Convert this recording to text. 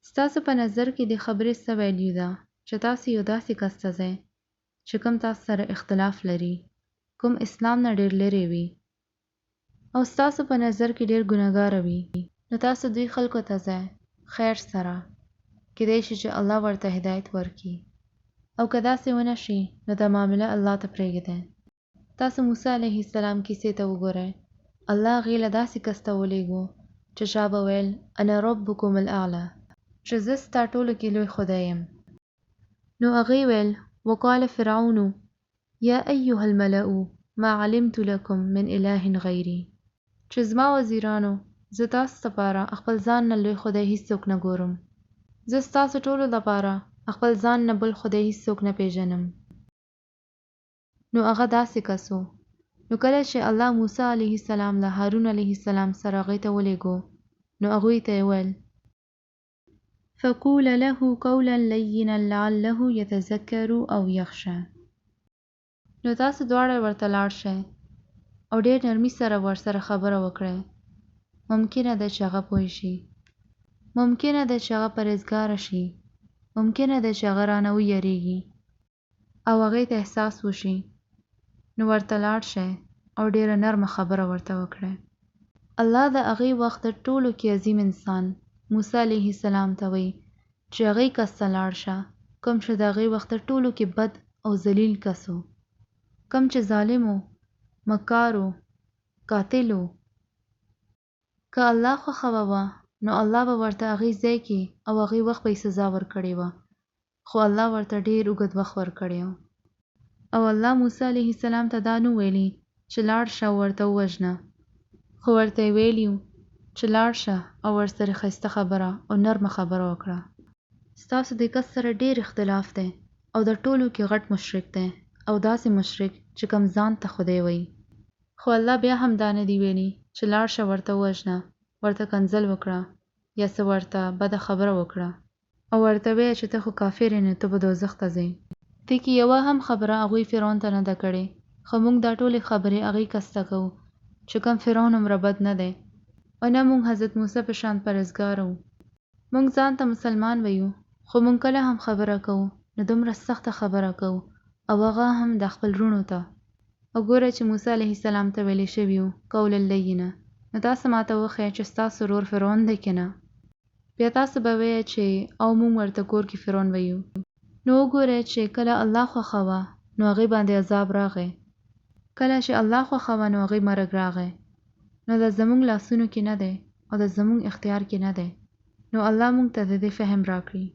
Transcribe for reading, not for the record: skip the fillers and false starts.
ستاسو په نظر کې د خبرې څه ویلیو ده چې تاسو یو داسې کس ته ځئ چې کوم تاسو سره اختلاف لري، کوم اسلام نه ډېر لرې وي او ستاسو په نظر کې ډېر ګناهګاره وي، نو تاسو دوی خلکو ته ځئ خیر سره، کیدای شي چې الله ورته هدایت ورکړي، او که داسې ونه شي نو دا معامله الله ته پرېږدئ. تاسو موسی علیه السلام کیسې ته وګورئ. الله هغې له داسې کس ته ولیږو چې چا به ویل انا ربکم الاعلی، چې زه ستا ټولو کې لوی خدای یم. نو هغې ویل وقال فرعون یا ایها الملأ ما علمت لکم من اله غیري، چې زما وزیرانو زه تاسو لپاره خپل ځان نه لوی خدای هیڅوک نه ګورم، زه ستاسو ټولو لپاره خپل ځان نه بل خدای هیڅوک نه پیژنم. نو هغه داسې کس و. نو کله چې الله موسی علیه السلام له هارون علیه السلام سره هغې ته ولیږو، نو هغوی ته یې ویل فقول له قولا لینا لعله یتذکر او یخشی، نو تاسو دواړه ورته لاړ شئ او ډېر نرمي سره ورسره خبره وکړئ. ممکنه ده چې هغه پوه شي، ممکنه ده چې هغه پرهیزګاره شي، ممکنه ده چې هغه رانه ویریږي او هغې ته احساس وشي. نو ورته لاړ شئ او ډېره نرمه خبره ورته وکړئ. الله د هغې وخت د ټولو کې عظیم انسان موسی علیه السلام ته وی چې هغې کس ته لاړ شه کوم چې د هغې وخت د ټولو کې بد او ذلیل کس و، کوم چې ظالم و، مکار و، قاتل و. که الله خوښوه وه نو الله به ورته هغې ځای کې او هغې وخت به یې سزا ورکړې وه، خو الله ورته ډېر اوږد وخت ورکړی و. او الله موسی علیه السلام ته دا نه ویلي چې لاړ شه او ورته ووژنه، خو ورته یې ویلي و چې لاړ شه او ورسره ښایسته خبره او نرمه خبره وکړه. ستاسو د کس سره ډېر اختلاف دی او د ټولو کې غټ مشرک دی او داسې مشرک چې کوم ځان ته خدای وایي، خو الله بیا هم دا نه دی ویلي چې لاړ شه ورته ووژنه، ورته کنځل وکړه یا څه ورته بده خبره وکړه او ورته ویې چې ته خو کافر یې نو ته به دوزخ ته ځې. دې کې یوه هم خبره هغوی فرعون ته نه ده کړې، خو موږ دا ټولې خبرې هغې کس ته کوو چې کوم فرعون هومره بد نه دی او نه موږ حضرت موسی په شان پرهیزګار وو. موږ ځان ته مسلمان ویو، خو موږ کله هم خبره کوو نو دومره سخته خبره کوو او هغه هم د خپل وروڼو ته. او ګوره چې موسی علیه السلام ته ویلې شوي وو قولا لینا، نو تاسو ماته وښیه چې ستاسو ورور فرعون دی که نه؟ بیا تاسو به وایئ چې او موږ ورته کور کې فرعون ویو. نو وګورئ چې کله الله خوښوه نو هغې باندې عذاب راغی، کله چې الله خوښوه نو هغې مرګ راغی. نو دا زموږ لاسونو کې نه دی او دا زموږ اختیار کې نه دی. نو الله موږ ته د دې فهم راکړي.